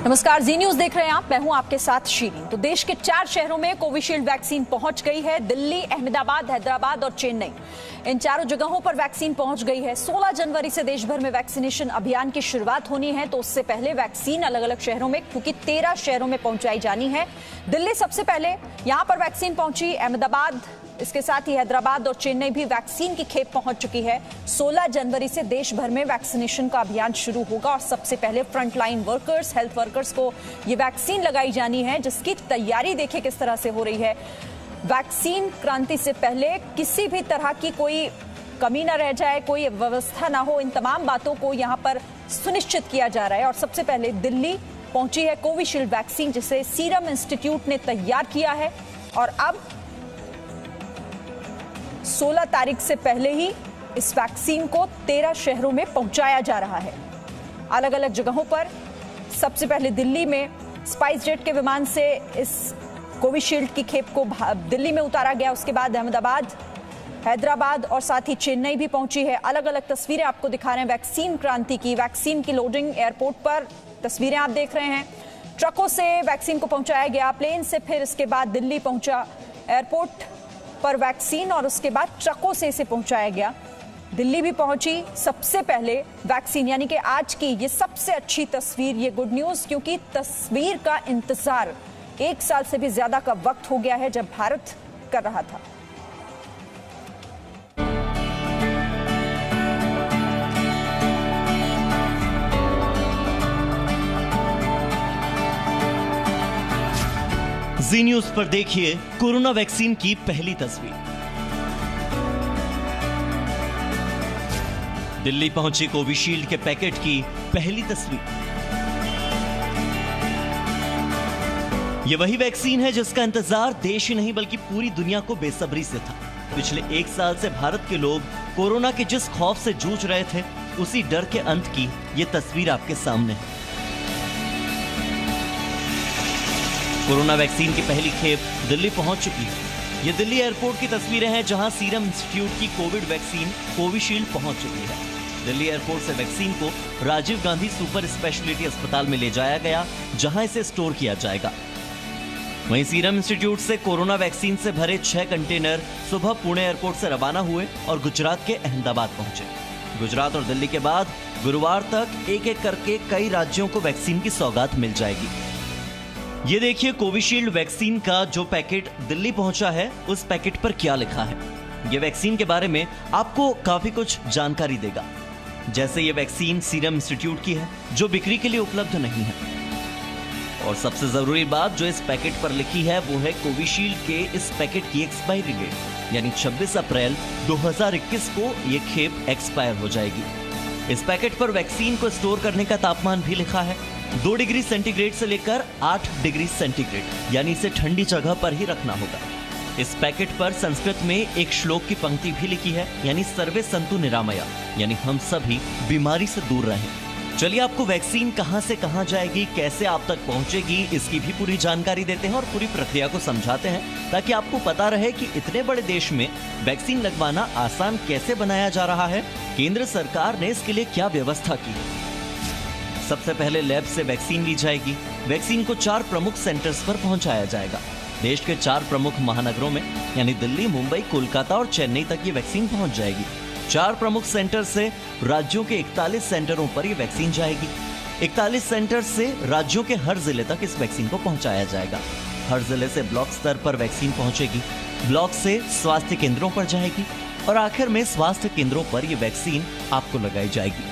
नमस्कार, जी न्यूज देख रहे हैं आप। मैं हूं आपके साथ शीरी। तो देश के 4 शहरों में कोविशील्ड वैक्सीन पहुंच गई है। दिल्ली, अहमदाबाद, हैदराबाद और चेन्नई, इन चारों जगहों पर वैक्सीन पहुंच गई है। 16 जनवरी से देश भर में वैक्सीनेशन अभियान की शुरुआत होनी है। तो उससे पहले वैक्सीन अलग अलग शहरों में, क्योंकि 13 शहरों में पहुंचाई जानी है। दिल्ली सबसे पहले यहां पर वैक्सीन पहुंची। अहमदाबाद, इसके साथ ही हैदराबाद और चेन्नई भी वैक्सीन की खेप पहुंच चुकी है। 16 जनवरी से देश भर में वैक्सीनेशन का अभियान शुरू होगा और सबसे पहले फ्रंटलाइन वर्कर्स, हेल्थ वर्कर्स को ये वैक्सीन लगाई जानी है, जिसकी तैयारी देखिए किस तरह से हो रही है। वैक्सीन क्रांति से पहले किसी भी तरह की कोई कमी ना रह जाए, कोई व्यवस्था ना हो, इन तमाम बातों को यहां पर सुनिश्चित किया जा रहा है। और सबसे पहले दिल्ली पहुंची है कोविशील्ड वैक्सीन, जिसे सीरम इंस्टीट्यूट ने तैयार किया है। और अब 16 तारीख से पहले ही इस वैक्सीन को 13 शहरों में पहुंचाया जा रहा है, अलग अलग जगहों पर। सबसे पहले दिल्ली में स्पाइस जेट के विमान से इस कोविशील्ड की खेप को दिल्ली में उतारा गया। उसके बाद अहमदाबाद, हैदराबाद और साथ ही चेन्नई भी पहुंची है। अलग अलग तस्वीरें आपको दिखा रहे हैं वैक्सीन क्रांति की। वैक्सीन की लोडिंग एयरपोर्ट पर तस्वीरें आप देख रहे हैं। ट्रकों से वैक्सीन को पहुंचाया गया, प्लेन से, फिर इसके बाद दिल्ली पहुंचा एयरपोर्ट पर वैक्सीन, और उसके बाद ट्रकों से इसे पहुंचाया गया। दिल्ली भी पहुंची सबसे पहले वैक्सीन, यानी कि आज की ये सबसे अच्छी तस्वीर, ये गुड न्यूज, क्योंकि तस्वीर का इंतजार 1 साल से भी ज्यादा का वक्त हो गया है जब भारत कर रहा था। जी न्यूज पर देखिए कोरोना वैक्सीन की पहली तस्वीर। दिल्ली पहुंची कोविशील्ड के पैकेट की पहली तस्वीर। यह वही वैक्सीन है जिसका इंतजार देश ही नहीं बल्कि पूरी दुनिया को बेसब्री से था। पिछले 1 साल से भारत के लोग कोरोना के जिस खौफ से जूझ रहे थे, उसी डर के अंत की ये तस्वीर आपके सामने है। कोरोना वैक्सीन की पहली खेप दिल्ली पहुंच चुकी है। ये दिल्ली एयरपोर्ट की तस्वीरें हैं, जहां सीरम इंस्टीट्यूट की कोविड वैक्सीन कोविशील्ड पहुंच चुकी है। दिल्ली एयरपोर्ट से वैक्सीन को राजीव गांधी सुपर स्पेशलिटी अस्पताल में ले जाया गया, जहां इसे स्टोर किया जाएगा। वहीं सीरम इंस्टीट्यूट से कोरोना वैक्सीन से भरे 6 कंटेनर सुबह पुणे एयरपोर्ट से रवाना हुए और गुजरात के अहमदाबाद पहुंचे। गुजरात और दिल्ली के बाद गुरुवार तक एक एक करके कई राज्यों को वैक्सीन की सौगात मिल जाएगी। ये देखिए कोविशील्ड वैक्सीन का जो पैकेट दिल्ली पहुंचा है, उस पैकेट पर क्या लिखा है। ये वैक्सीन के बारे में आपको काफी कुछ जानकारी देगा। जैसे ये वैक्सीन सीरम इंस्टीट्यूट की है, जो बिक्री के लिए उपलब्ध नहीं है। और सबसे जरूरी बात जो इस पैकेट पर लिखी है, वो है कोविशील्ड के इस पैकेट की एक्सपायरी डेट, यानी 26 अप्रैल 2021 को ये खेप एक्सपायर हो जाएगी। इस पैकेट पर वैक्सीन को स्टोर करने का तापमान भी लिखा है, 2 डिग्री सेंटीग्रेड से लेकर 8 डिग्री सेंटीग्रेड, यानी इसे ठंडी जगह पर ही रखना होगा। इस पैकेट पर संस्कृत में एक श्लोक की पंक्ति भी लिखी है, यानी सर्वे संतु निरामया, यानी हम सभी बीमारी से दूर रहें। चलिए आपको वैक्सीन कहां से कहां जाएगी, कैसे आप तक पहुंचेगी, इसकी भी पूरी जानकारी देते हैं और पूरी प्रक्रिया को समझाते हैं, ताकि आपको पता रहे कि इतने बड़े देश में वैक्सीन लगवाना आसान कैसे बनाया जा रहा है, केंद्र सरकार ने इसके लिए क्या व्यवस्था की है। सबसे पहले लैब से वैक्सीन ली जाएगी। वैक्सीन को 4 प्रमुख सेंटर्स पर पहुंचाया जाएगा। देश के 4 प्रमुख महानगरों में, यानी दिल्ली, मुंबई, कोलकाता और चेन्नई तक ये वैक्सीन पहुंच जाएगी। 4 प्रमुख सेंटर से राज्यों के 41 सेंटरों पर ये वैक्सीन जाएगी। 41 सेंटर से राज्यों के हर जिले तक इस वैक्सीन को पहुंचाया जाएगा। हर जिले से ब्लॉक स्तर पर वैक्सीन पहुंचेगी, ब्लॉक से स्वास्थ्य केंद्रों पर जाएगी और आखिर में स्वास्थ्य केंद्रों पर यह वैक्सीन आपको लगाई जाएगी।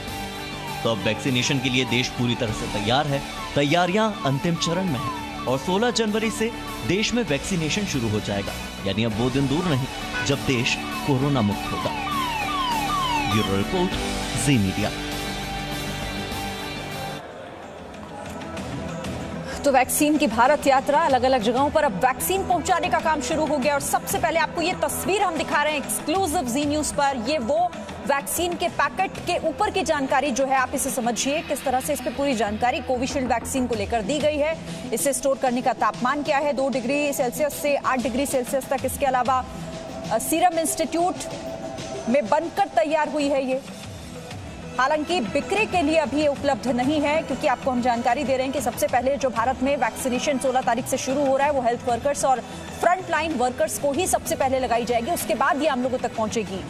तो अब वैक्सीनेशन के लिए देश पूरी तरह से तैयार है। तैयारियां अंतिम चरण में है और 16 जनवरी से देश में वैक्सीनेशन शुरू हो जाएगा, यानी अब वो दिन दूर नहीं जब देश कोरोना मुक्त होगा। ब्यूरो रिपोर्ट, जी मीडिया। तो वैक्सीन की भारत यात्रा, अलग अलग जगहों पर अब वैक्सीन पहुंचाने का काम शुरू हो गया। और सबसे पहले आपको ये तस्वीर हम दिखा रहे हैं एक्सक्लूसिव जी न्यूज पर। ये वो वैक्सीन के पैकेट के ऊपर की जानकारी जो है, आप इसे समझिए किस तरह से इस पे पूरी जानकारी कोविशील्ड वैक्सीन को लेकर दी गई है। इसे स्टोर करने का तापमान क्या है, 2 डिग्री सेल्सियस से 8 डिग्री सेल्सियस तक। इसके अलावा सीरम इंस्टीट्यूट में बनकर तैयार हुई है ये। हालांकि बिक्री के लिए अभी उपलब्ध नहीं है, क्योंकि आपको हम जानकारी दे रहे हैं कि सबसे पहले जो भारत में वैक्सीनेशन 16 तारीख से शुरू हो रहा है वो हेल्थ वर्कर्स और फ्रंट लाइन वर्कर्स को ही सबसे पहले लगाई जाएगी, उसके बाद ये आम लोगों तक पहुंचेगी।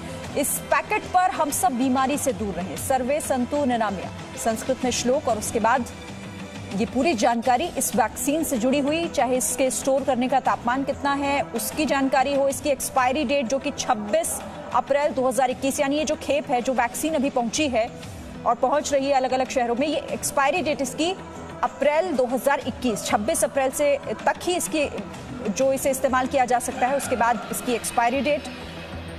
इस पैकेट पर हम सब बीमारी से दूर रहें, सर्वे संतु निरामया, संस्कृत में श्लोक, और उसके बाद ये पूरी जानकारी इस वैक्सीन से जुड़ी हुई, चाहे इसके स्टोर करने का तापमान कितना है उसकी जानकारी हो, इसकी एक्सपायरी डेट जो कि 26 अप्रैल 2021, यानी ये जो खेप है, जो वैक्सीन अभी पहुंची है और पहुंच रही है अलग अलग शहरों में, ये एक्सपायरी डेट इसकी अप्रैल 2021, 26 अप्रैल से तक ही इसकी जो इसे इस्तेमाल किया जा सकता है, उसके बाद इसकी एक्सपायरी डेट।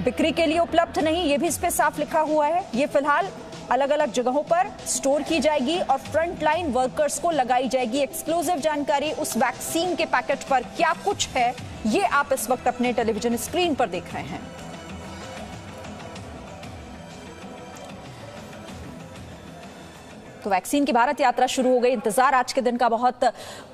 बिक्री के लिए उपलब्ध नहीं, ये भी इस पे साफ लिखा हुआ है। ये फिलहाल अलग अलग जगहों पर स्टोर की जाएगी और फ्रंट लाइन वर्कर्स को लगाई जाएगी। एक्सक्लूसिव जानकारी उस वैक्सीन के पैकेट पर क्या कुछ है, ये आप इस वक्त अपने टेलीविजन स्क्रीन पर देख रहे हैं। तो वैक्सीन की भारत यात्रा शुरू हो गई। इंतजार आज के दिन का बहुत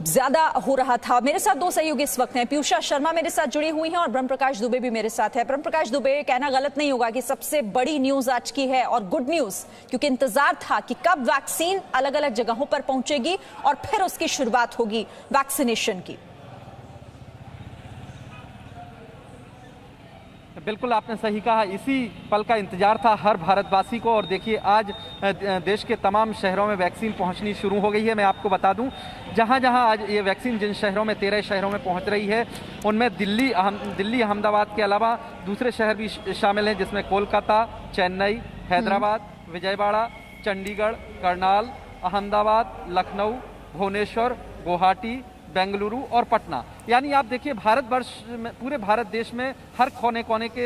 ज्यादा हो रहा था। मेरे साथ दो सहयोगी इस वक्त हैं। पीयूषा शर्मा मेरे साथ जुड़ी हुई हैं और ब्रह्म प्रकाश दुबे भी मेरे साथ है। ब्रह्म प्रकाश दुबे, कहना गलत नहीं होगा कि सबसे बड़ी न्यूज आज की है और गुड न्यूज, क्योंकि इंतजार था कि कब वैक्सीन अलग अलग जगहों पर पहुंचेगी और फिर उसकी शुरुआत होगी वैक्सीनेशन की। बिल्कुल आपने सही कहा, इसी पल का इंतजार था हर भारतवासी को। और देखिए आज देश के तमाम शहरों में वैक्सीन पहुंचनी शुरू हो गई है। मैं आपको बता दूं, जहां जहां आज ये वैक्सीन जिन शहरों में 13 शहरों में पहुंच रही है, उनमें दिल्ली अहमदाबाद के अलावा दूसरे शहर भी शामिल हैं, जिसमें कोलकाता, चेन्नई, हैदराबाद, विजयवाड़ा, चंडीगढ़, करनाल, अहमदाबाद, लखनऊ, भुवनेश्वर, गुवाहाटी, बेंगलुरु और पटना। यानी आप देखिए भारतवर्ष में, पूरे भारत देश में हर कोने कोने के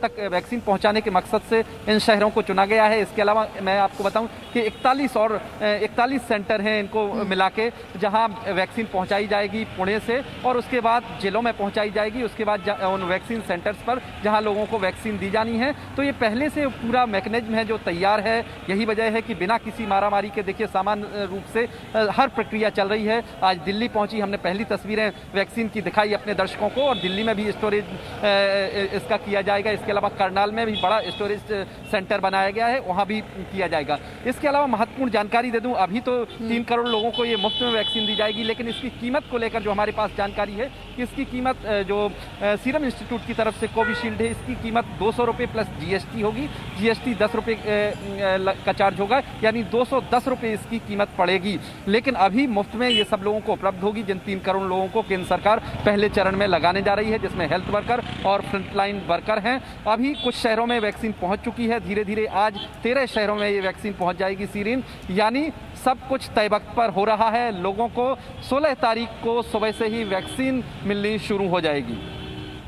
तक वैक्सीन पहुंचाने के मकसद से इन शहरों को चुना गया है। इसके अलावा मैं आपको बताऊं कि 41 सेंटर हैं इनको मिला के, जहां वैक्सीन पहुंचाई जाएगी पुणे से, और उसके बाद जिलों में पहुंचाई जाएगी। उसके बाद उन वैक्सीन सेंटर्स पर जहां लोगों को वैक्सीन दी जानी है। तो ये पहले से पूरा मैकेनिज्म है जो तैयार है। यही वजह है कि बिना किसी मारामारी के देखिए सामान्य रूप से हर प्रक्रिया चल रही है। आज दिल्ली पहुंची, हमने पहली तस्वीरें वैक्सीन की दिखाई अपने दर्शकों को, और दिल्ली में भी स्टोरेज इसका किया जाएगा। इसके अलावा करनाल में भी बड़ा स्टोरेज सेंटर बनाया गया है, वहां भी किया जाएगा। इसके अलावा महत्वपूर्ण जानकारी दे दूं, अभी तो 3 करोड़ लोगों को ये मुफ्त में वैक्सीन दी जाएगी, लेकिन इसकी कीमत को लेकर जो हमारे पास जानकारी है कि इसकी कीमत जो सीरम इंस्टीट्यूट की तरफ से कोविशील्ड है, इसकी कीमत 200 रुपये प्लस जीएसटी होगी। जीएसटी 10 रुपये का चार्ज होगा, यानी 210 रुपये इसकी कीमत पड़ेगी। लेकिन अभी मुफ्त में ये सब लोगों को उपलब्ध होगी, जिन 3 करोड़ लोगों को केंद्र सरकार पहले चरण में लगाने जा रही है, जिसमें हेल्थ वर्कर और फ्रंटलाइन वर्कर हैं। अभी कुछ शहरों में वैक्सीन पहुंच चुकी है, धीरे धीरे आज 13 शहरों में ये वैक्सीन पहुंच जाएगी सीरीन। यानी सब कुछ तय वक्त पर हो रहा है। लोगों को 16 तारीख को सुबह से ही वैक्सीन मिलनी शुरू हो जाएगी।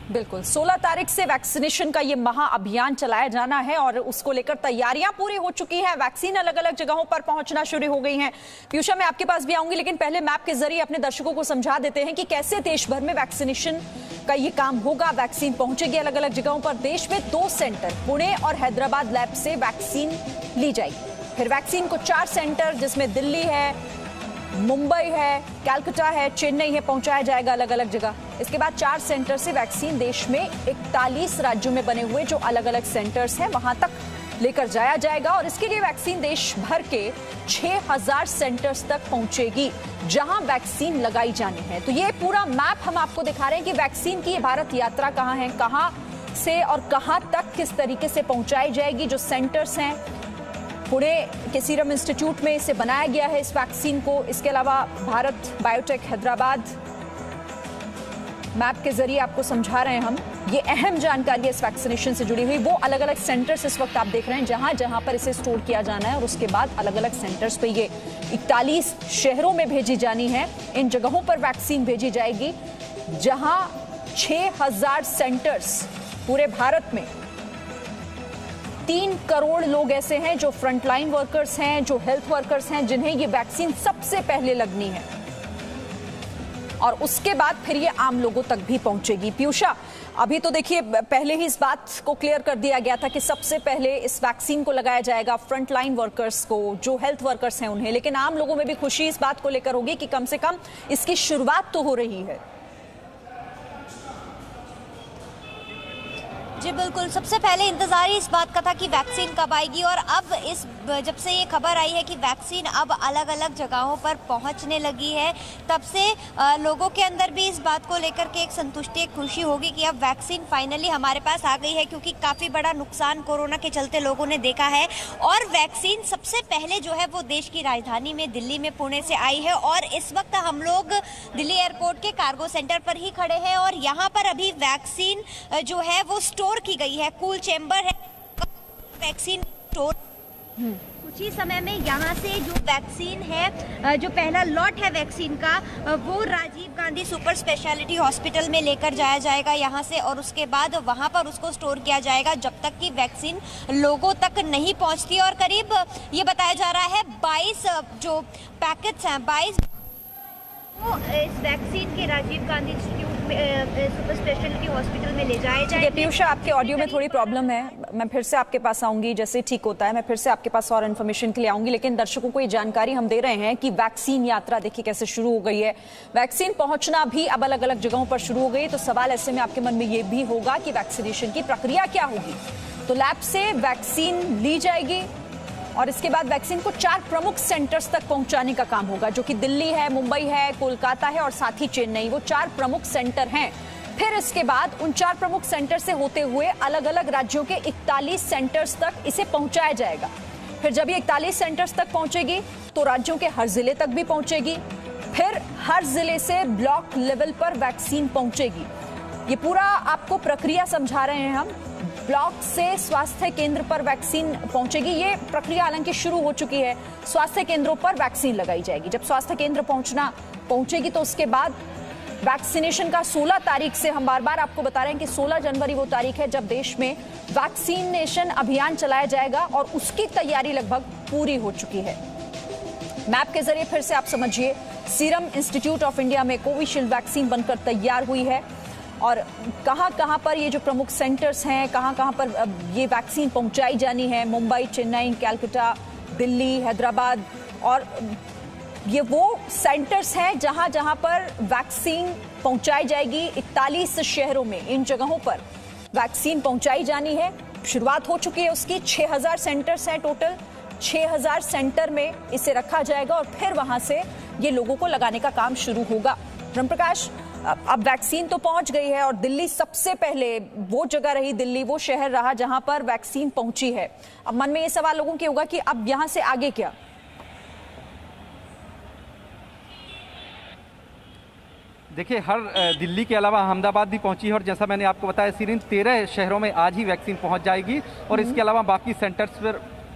बिल्कुल, 16 तारीख से वैक्सीनेशन का ये महाअभियान चलाया जाना है और उसको लेकर तैयारियां पूरी हो चुकी हैं। वैक्सीन अलग अलग जगहों पर पहुंचना शुरू हो गई हैं। पीयूषा, मैं आपके पास भी आऊंगी, लेकिन पहले मैप के जरिए अपने दर्शकों को समझा देते हैं कि कैसे देश भर में वैक्सीनेशन का ये काम होगा। वैक्सीन पहुंचेगी अलग अलग जगहों पर। देश में 2 सेंटर, पुणे और हैदराबाद लैब से वैक्सीन ली जाएगी। फिर वैक्सीन को 4 सेंटर, जिसमें दिल्ली है, मुंबई है, कलकत्ता है, चेन्नई है, पहुंचाया जाएगा अलग अलग जगह। इसके बाद 4 सेंटर से वैक्सीन देश में 41 राज्यों में बने हुए जो अलग अलग सेंटर्स हैं वहां तक लेकर जाया जाएगा। और इसके लिए वैक्सीन देश भर के 6000 सेंटर्स तक पहुंचेगी जहां वैक्सीन लगाई जानी है। तो ये पूरा मैप हम आपको दिखा रहे हैं कि वैक्सीन की भारत यात्रा कहां है, कहां से और कहां तक किस तरीके से पहुंचाई जाएगी। जो सेंटर्स हैं, पुणे के सीरम इंस्टीट्यूट में इसे बनाया गया है इस वैक्सीन को। इसके अलावा भारत बायोटेक हैदराबाद, मैप के जरिए आपको समझा रहे हैं हम। ये अहम जानकारी इस वैक्सीनेशन से जुड़ी हुई, वो अलग अलग सेंटर्स इस वक्त आप देख रहे हैं जहां जहां पर इसे स्टोर किया जाना है, और उसके बाद अलग अलग सेंटर्स पे ये 41 शहरों में भेजी जानी है। इन जगहों पर वैक्सीन भेजी जाएगी जहां 6000 सेंटर्स पूरे भारत में। 3 करोड़ लोग ऐसे हैं जो फ्रंटलाइन वर्कर्स हैं, जो हेल्थ वर्कर्स हैं, जिन्हें ये वैक्सीन सबसे पहले लगनी है, और उसके बाद फिर ये आम लोगों तक भी पहुंचेगी। पीयूषा, अभी तो देखिए पहले ही इस बात को क्लियर कर दिया गया था कि सबसे पहले इस वैक्सीन को लगाया जाएगा फ्रंटलाइन वर्कर्स को, जो हेल्थ वर्कर्स हैं उन्हें, लेकिन आम लोगों में भी खुशी इस बात को लेकर होगी कि कम से कम इसकी शुरुआत तो हो रही है। जी बिल्कुल, सबसे पहले इंतजार ही इस बात का था कि वैक्सीन कब आएगी, और अब जब से ये खबर आई है कि वैक्सीन अब अलग अलग जगहों पर पहुंचने लगी है, तब से लोगों के अंदर भी इस बात को लेकर के एक संतुष्टि, एक खुशी होगी कि अब वैक्सीन फाइनली हमारे पास आ गई है, क्योंकि काफ़ी बड़ा नुकसान कोरोना के चलते लोगों ने देखा है। और वैक्सीन सबसे पहले जो है वो देश की राजधानी में दिल्ली में पुणे से आई है, और इस वक्त हम लोग दिल्ली एयरपोर्ट के कार्गो सेंटर पर ही खड़े हैं, और यहाँ पर अभी वैक्सीन जो है वो स्टोर की गई है, कूल चेंबर है वैक्सीन स्टोर। कुछ ही समय में यहाँ से जो वैक्सीन है, जो पहला लॉट है वैक्सीन का, वो Rajiv Gandhi super speciality hospital में लेकर जाया जाएगा यहाँ से, और उसके बाद वहाँ पर उसको स्टोर किया जाएगा जब तक कि वैक्सीन लोगों तक नहीं पहुँचती। और करीब ये बताया जा रहा है 22 जो पैकेट्स हैं, 22 वो इस वैक्सीन के राजीव गांधी इंस्टीट्यूट में सुपर स्पेशलिटी हॉस्पिटल में ले जाए जाएंगे। पीयूषा, आपके ऑडियो में थोड़ी प्रॉब्लम है, मैं फिर से आपके पास आऊंगी, जैसे ठीक होता है मैं फिर से आपके पास और इन्फॉर्मेशन के लिए आऊंगी, लेकिन दर्शकों को ये जानकारी हम दे रहे हैं कि वैक्सीन यात्रा देखिए कैसे शुरू हो गई है। वैक्सीन पहुंचना भी अब अलग अलग जगहों पर शुरू हो गई, तो सवाल ऐसे में आपके मन में ये भी होगा कि वैक्सीनेशन की प्रक्रिया क्या होगी। तो लैब से वैक्सीन ली जाएगी और इसके बाद वैक्सीन को 4 प्रमुख सेंटर्स तक पहुंचाने का काम होगा, जो कि दिल्ली है, मुंबई है, कोलकाता है और साथ ही चेन्नई, वो 4 प्रमुख सेंटर हैं। फिर इसके बाद उन 4 प्रमुख सेंटर से होते हुए अलग अलग राज्यों के 41 सेंटर्स तक इसे पहुंचाया जाएगा। फिर जब ये 41 सेंटर्स तक पहुंचेगी तो राज्यों के हर जिले तक भी पहुंचेगी, फिर हर जिले से ब्लॉक लेवल पर वैक्सीन पहुंचेगी। ये पूरा आपको प्रक्रिया समझा रहे हैं हम। ब्लॉक से स्वास्थ्य केंद्र पर वैक्सीन पहुंचेगी, ये प्रक्रिया हालांकि शुरू हो चुकी है। स्वास्थ्य केंद्रों पर वैक्सीन लगाई जाएगी। जब स्वास्थ्य केंद्र पहुंचेगी तो उसके बाद वैक्सीनेशन का 16 तारीख से, हम बार बार आपको बता रहे हैं कि 16 जनवरी वो तारीख है जब देश में वैक्सीनेशन अभियान चलाया जाएगा, और उसकी तैयारी लगभग पूरी हो चुकी है। मैप के जरिए फिर से आप समझिए, सीरम इंस्टीट्यूट ऑफ इंडिया में कोविशील्ड वैक्सीन बनकर तैयार हुई है, और कहां पर ये जो प्रमुख सेंटर्स हैं, कहां पर ये वैक्सीन पहुंचाई जानी है, मुंबई, चेन्नई, कलकत्ता, दिल्ली, हैदराबाद, और ये वो सेंटर्स हैं जहां पर वैक्सीन पहुंचाई जाएगी। 41 शहरों में इन जगहों पर वैक्सीन पहुंचाई जानी है। शुरुआत हो चुकी है उसकी। 6000 सेंटर्स हैं टोटल। 6000 सेंटर में इसे रखा जाएगा और फिर वहां से ये लोगों को लगाने का काम शुरू होगा। ब्रह्म प्रकाश, अब वैक्सीन तो पहुंच गई है, और दिल्ली सबसे पहले वो जगह रही, दिल्ली वो शहर रहा जहां पर वैक्सीन पहुंची है। अब मन में ये सवाल लोगों के होगा कि अब यहां से आगे क्या? देखिए, हर दिल्ली के अलावा अहमदाबाद भी पहुंची है, और जैसा मैंने आपको बताया सीरीन 13 शहरों में आज ही वैक्सीन पहुंच जाएगी, और इसके अलावा बाकी सेंटर्स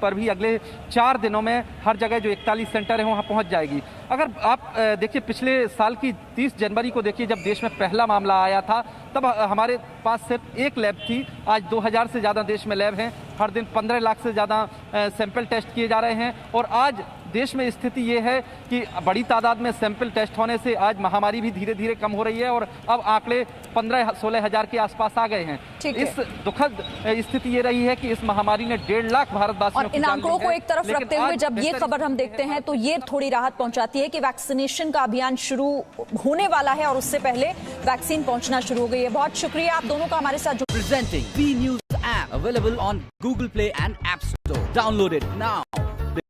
पर भी अगले 4 दिनों में हर जगह जो 41 सेंटर है वहां पहुंच जाएगी। अगर आप देखिए पिछले साल की 30 जनवरी को देखिए, जब देश में पहला मामला आया था तब हमारे पास सिर्फ एक लैब थी। आज 2000 से ज़्यादा देश में लैब हैं, हर दिन 15 लाख से ज़्यादा सैंपल टेस्ट किए जा रहे हैं, और आज देश में स्थिति ये है कि बड़ी तादाद में सैंपल टेस्ट होने से आज महामारी भी धीरे धीरे कम हो रही है, और अब आंकड़े 15-16 हजार के आसपास आ गए हैं। इस दुखद स्थिति ये रही है कि इस महामारी ने 1.5 लाख भारतवासियों और इन आंकड़ों को एक तरफ रखते हुए जब ये खबर हम देखते हैं तो ये थोड़ी राहत पहुंचाती है कि वैक्सीनेशन का अभियान शुरू होने वाला है, और उससे पहले वैक्सीन पहुंचना शुरू हो गई है। बहुत शुक्रिया आप दोनों का हमारे साथ। Presenting B News app available on Google Play and App Store. Download it now.